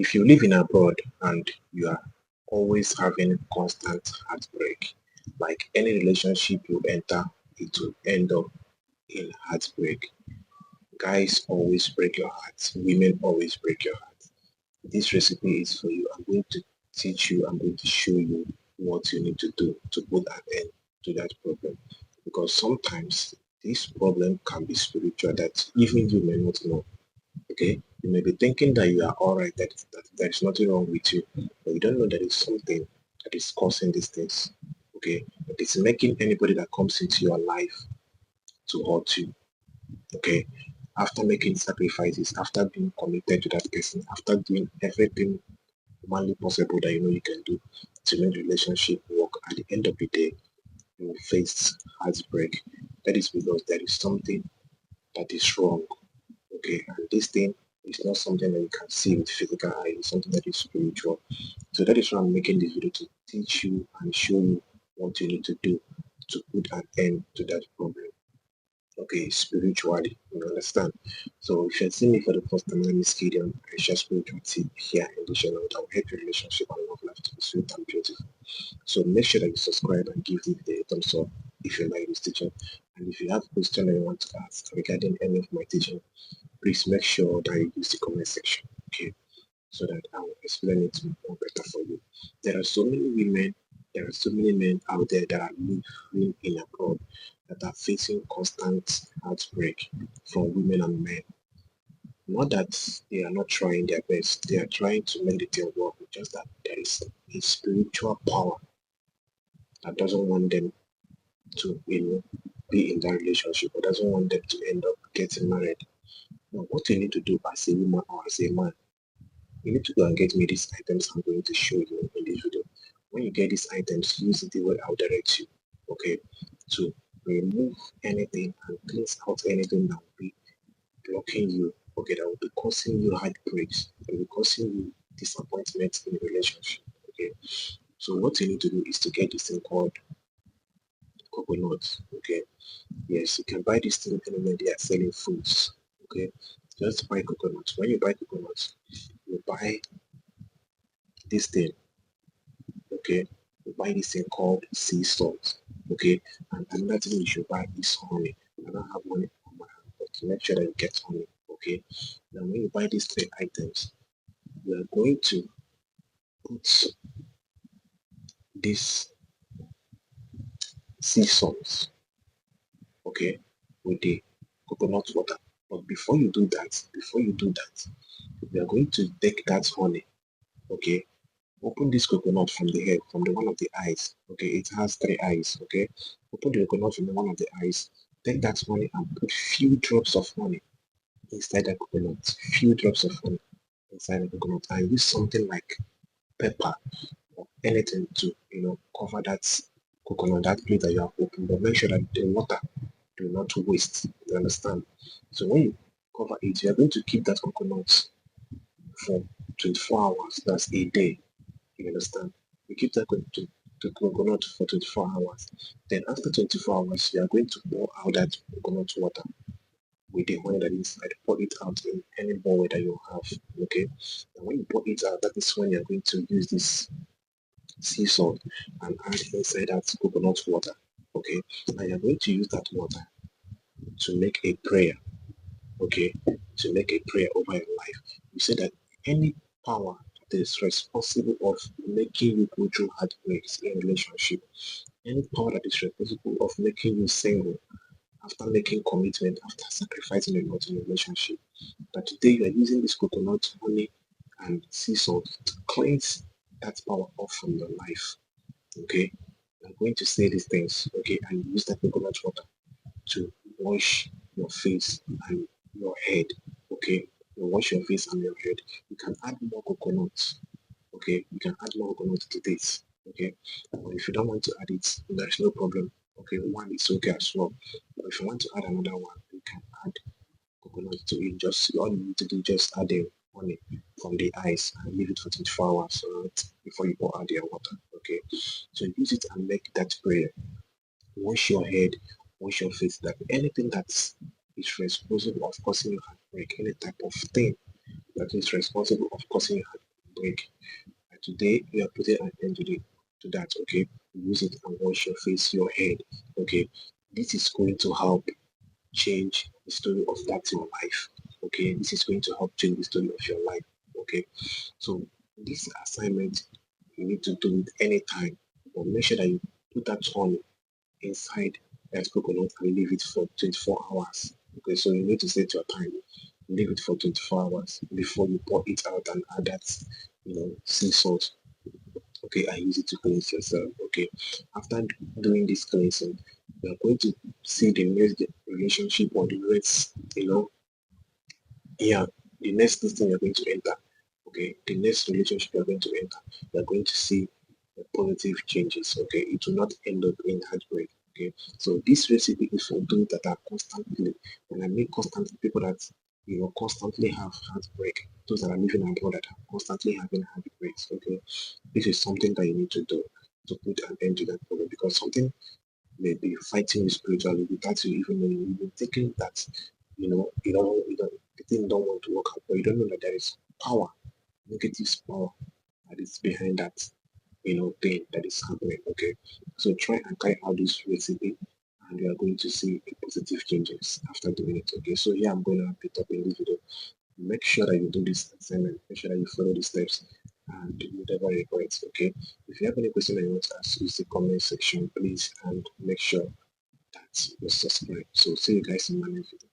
If you live in abroad and you are always having constant heartbreak, like any relationship you enter, it will end up in heartbreak. Guys always break your heart. Women always break your heart. This recipe is for you. I'm going to teach you, I'm going to show you what you need to do to put an end to that problem. Because sometimes this problem can be spiritual that even you may not know. Okay? You may be thinking that you are alright, that there's nothing wrong with you, but you don't know that it's something that is causing these things. Okay? That is making anybody that comes into your life to hurt you. Okay? After making sacrifices, after being committed to that person, after doing everything humanly possible that you know you can do to make the relationship work, at the end of the day, you will face heartbreak. That is because there is something that is wrong. Okay, and this thing is not something that you can see with physical eye, it's something that is spiritual. So that is why I'm making this video to teach you and show you what you need to do to put an end to that problem. Okay, spiritually, you understand? So if you're seeing me for the first time, my name is Gideon. I share spirituality here in the channel that will help your relationship and love life to be sweet and beautiful. So make sure that you subscribe and give me the thumbs up if you like this teaching. And if you have a question that you want to ask regarding any of my teaching, please make sure that you use the comment section, okay? So that I will explain it more better for you. There are so many women, there are so many men out there that are living in abroad that are facing constant heartbreak from women and men. Not that they are not trying their best, they are trying to make the thing work, just that there is a spiritual power that doesn't want them to, be in that relationship or doesn't want them to end up getting married. Now, what you need to do as a woman or as a man, you need to go and get me these items I'm going to show you in this video. When you get these items, use it the way I'll direct you, okay, to remove anything and cleanse out anything that will be blocking you, okay, that will be causing you heartbreaks, that will be causing you disappointment in a relationship, okay. So what you need to do is to get this thing called coconut, okay. Yes, you can buy this thing anywhere they are selling fruits, okay. Just buy coconut. When you buy coconut, you buy this thing, okay. You buy this thing called sea salt, okay. And another thing you should buy is honey. I don't have money on my hand, but make sure that you get honey, okay. Now when you buy these three items, we are going to put this sea salt, okay, with the coconut water. But before you do that, we are going to take that honey, okay. Open this coconut from the head, from the one of the eyes, okay. It has three eyes, okay. Open the coconut from the one of the eyes. Take that honey and put few drops of honey inside the coconut. Few drops of honey inside the coconut, and use something like pepper or anything to, cover that coconut, that place that you have opened. But make sure that the water do not waste. You understand? So when you cover it, you are going to keep that coconut for 24 hours. That's a day. You understand? You keep that to coconut for 24 hours. Then after 24 hours, you are going to pour out that coconut water with the honey that is inside. Pour it out in any bowl that you have. Okay? And when you pour it out, that is when you're going to use this sea salt and add inside that coconut water. Okay? And you're going to use that water to make a prayer. Okay? To make a prayer over your life. You say that any power that is responsible of making you go through heartbreaks in a relationship, any power that is responsible of making you single after making commitment, after sacrificing a lot in a relationship, that today you are using this coconut honey and sea salt to cleanse that power off from your life. Okay? I'm going to say these things, okay, and use that coconut water to wash your face and your head, okay. You wash your face and your head. You can add more coconut, okay. You can add more coconut to this, okay. But if you don't want to add it, there's no problem, okay. One is okay as well. But if you want to add another one, you can add coconut to it. Just all you need to do, just add the honey from the ice and leave it for 24 hours, right, before you pour out your water, okay. So use it and make that prayer. Wash your head, wash your face, that anything that is responsible of causing you heartbreak, any type of thing that is responsible of causing you heartbreak. And today we are putting an end to that, okay? Use it and wash your face, your head, okay? This is going to help change the story of that your life, okay? This is going to help change the story of your life, okay? So this assignment, you need to do it anytime, but make sure that you put that on inside that coconut and leave it for 24 hours. Okay, so you need to set your time. Leave it for 24 hours before you pour it out and add that, sea salt. Okay, and use it to cleanse yourself. Okay, after doing this cleansing, you are going to see the next relationship or the next, yeah, the next thing you're going to enter. Okay, the next relationship you're going to enter, you're going to see positive changes. Okay, it will not end up in heartbreak. Okay, so this recipe is for those that are constantly, when I mean constantly, people that constantly have heartbreak, those that are living abroad that are constantly having heartbreaks. Okay, this is something that you need to do to put an end to that problem, because something may be fighting you spiritually without you even knowing. You've been thinking that the thing don't want to work out, but you don't know that there is power, negative power that is behind that thing that is happening. Okay, so try and carry out this recipe, and you are going to see positive changes after doing it. Okay, so here I'm going to wrap it up in this video. Make sure that you do this assignment. Make sure that you follow the steps and you never regret. Okay, if you have any question that you want to ask, use the comment section, please, and make sure that you subscribe. So see you guys in my next video.